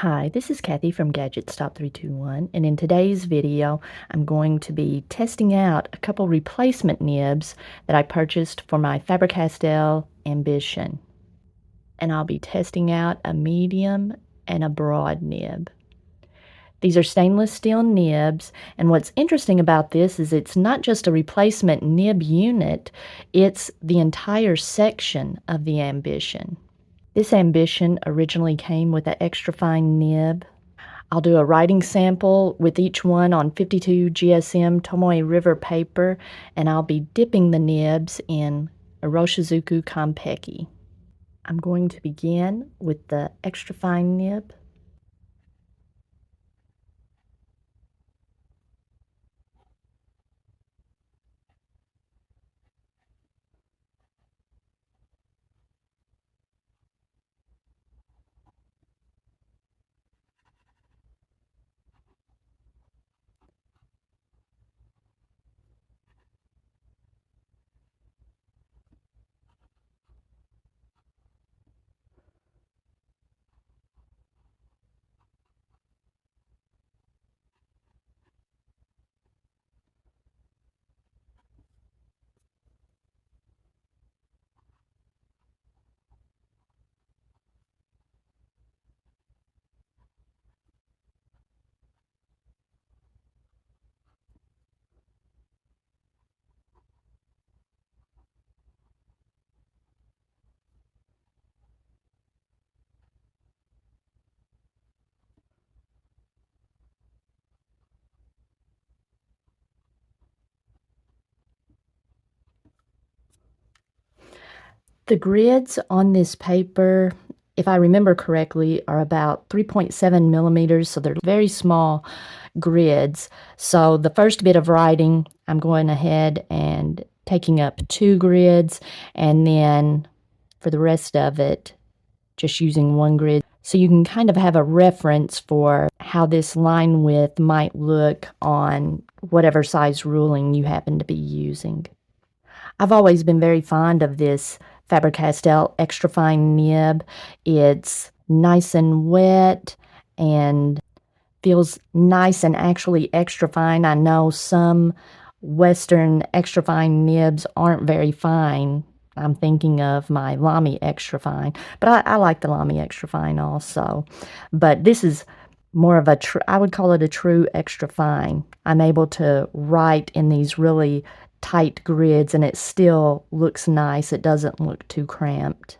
Hi, this is Kathy from Gadgets Top 321, and in today's video, I'm going to be testing out a couple replacement nibs that I purchased for my Faber-Castell Ambition. And I'll be testing out a medium and a broad nib. These are stainless steel nibs, and what's interesting about this is it's not just a replacement nib unit, it's the entire section of the Ambition. This Ambition originally came with an extra fine nib. I'll do a writing sample with each one on 52 GSM Tomoe River paper, and I'll be dipping the nibs in Iroshizuku Konpeki. I'm going to begin with the extra fine nib. The grids on this paper, if I remember correctly, are about 3.7 millimeters, so they're very small grids. So the first bit of writing, I'm going ahead and taking up 2 grids, and then for the rest of it, just using 1 grid. So you can kind of have a reference for how this line width might look on whatever size ruling you happen to be using. I've always been very fond of this Faber-Castell extra fine nib. It's nice and wet and feels nice and actually extra fine. I know some Western extra fine nibs aren't very fine. I'm thinking of my Lamy extra fine, but I like the Lamy extra fine also. But this is more of I would call it a true extra fine. I'm able to write in these really tight grids and it still looks nice. It doesn't look too cramped.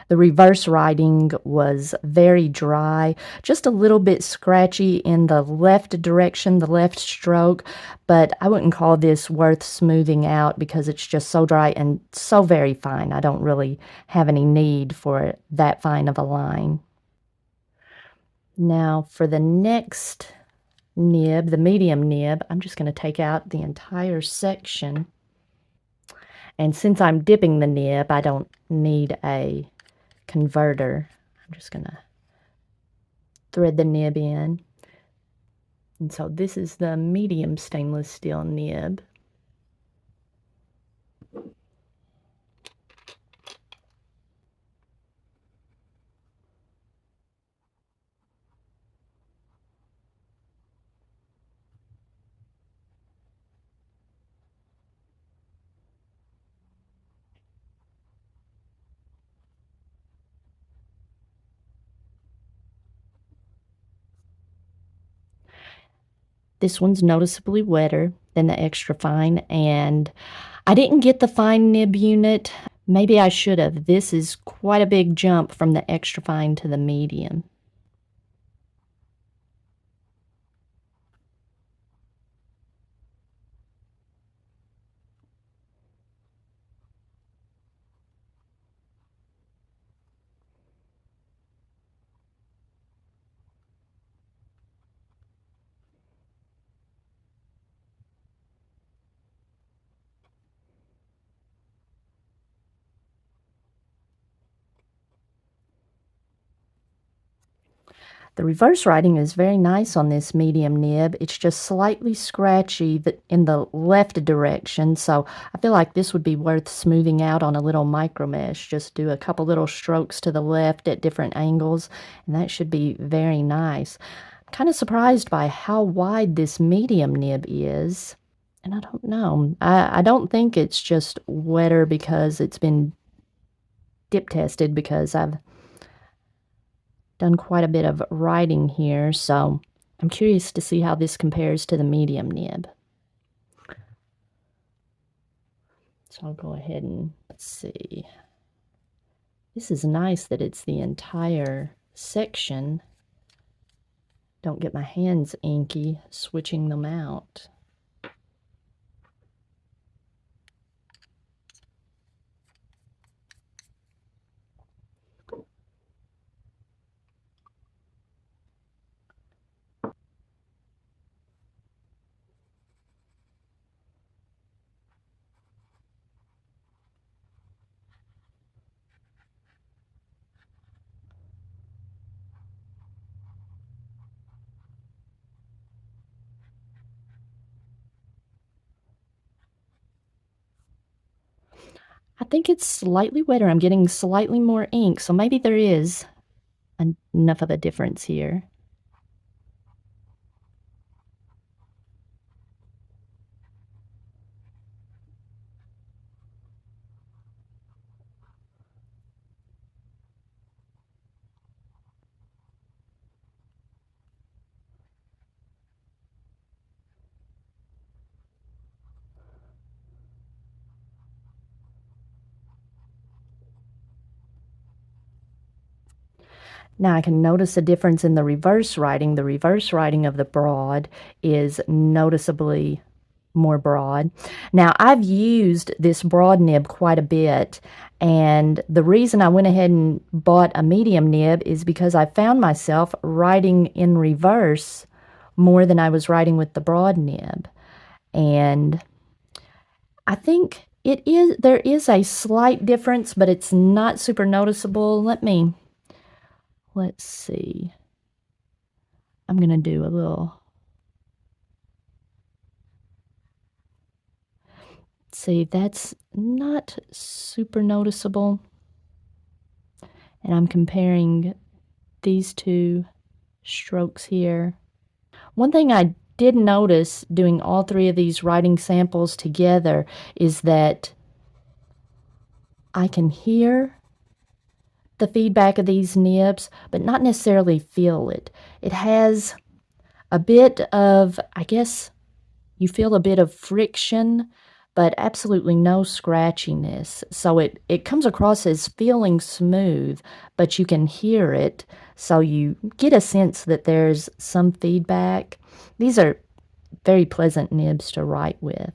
The reverse writing was very dry, just a little bit scratchy in the left direction, the left stroke, but I wouldn't call this worth smoothing out because it's just so dry and so very fine. I don't really have any need for that fine of a line. Now for the next nib, the medium nib, I'm just going to take out the entire section. And since I'm dipping the nib, I don't need a converter. I'm just going to thread the nib in. And so this is the medium stainless steel nib. This one's noticeably wetter than the extra fine, and I didn't get the fine nib unit. Maybe I should have. This is quite a big jump from the extra fine to the medium. The reverse writing is very nice on this medium nib. It's just slightly scratchy in the left direction, so I feel like this would be worth smoothing out on a little micro mesh. Just do a couple little strokes to the left at different angles, and that should be very nice. I'm kind of surprised by how wide this medium nib is, and I don't know. I don't think it's just wetter because it's been dip tested, because I've done quite a bit of writing here, so I'm curious to see how this compares to the medium nib. So I'll go ahead and let's see. This is nice that it's the entire section. Don't get my hands inky switching them out. I think it's slightly wetter. I'm getting slightly more ink, so maybe there is enough of a difference here. Now I can notice a difference in the reverse writing. The reverse writing of the broad is noticeably more broad. Now I've used this broad nib quite a bit, and the reason I went ahead and bought a medium nib is because I found myself writing in reverse more than I was writing with the broad nib. And I think there is a slight difference, but it's not super noticeable. Let's see. I'm going to do a little. See, that's not super noticeable. And I'm comparing these two strokes here. One thing I did notice doing all three of these writing samples together is that I can hear the feedback of these nibs, but not necessarily feel it. It has a bit of, I guess you feel a bit of friction, but absolutely no scratchiness. So it comes across as feeling smooth, but you can hear it, so you get a sense that there's some feedback. These are very pleasant nibs to write with.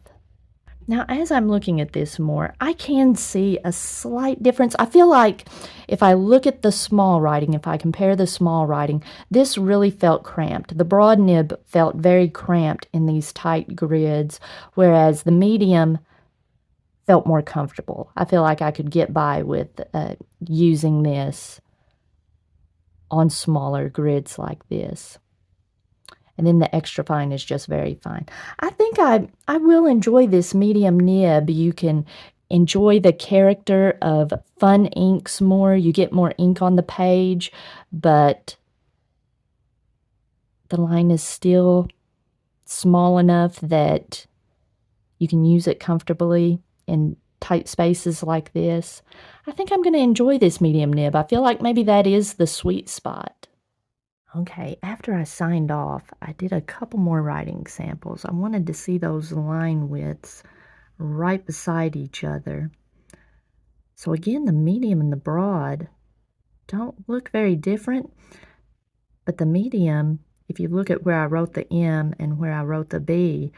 Now, as I'm looking at this more, I can see a slight difference. I feel like if I look at the small writing, if I compare the small writing, this really felt cramped. The broad nib felt very cramped in these tight grids, whereas the medium felt more comfortable. I feel like I could get by with using this on smaller grids like this. And then the extra fine is just very fine. I think I will enjoy this medium nib. You can enjoy the character of fun inks more. You get more ink on the page, but the line is still small enough that you can use it comfortably in tight spaces like this. I think I'm going to enjoy this medium nib. I feel like maybe that is the sweet spot. Okay, after I signed off, I did a couple more writing samples. I wanted to see those line widths right beside each other. So again, the medium and the broad don't look very different, but the medium, if you look at where I wrote the M and where I wrote the B,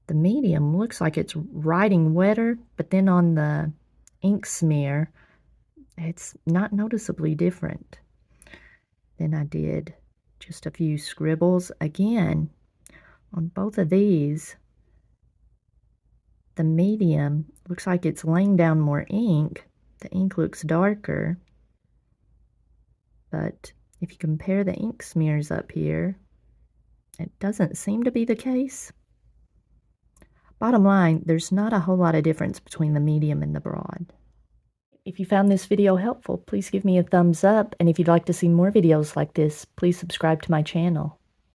the medium looks like it's writing wetter, but then on the ink smear, it's not noticeably different. Then I did just a few scribbles. Again, on both of these, the medium looks like it's laying down more ink. The ink looks darker, but If you compare the ink smears up here, it doesn't seem to be the case. Bottom line, there's not a whole lot of difference between the medium and the broad. If you found this video helpful, please give me a thumbs up, and if you'd like to see more videos like this, please subscribe to my channel.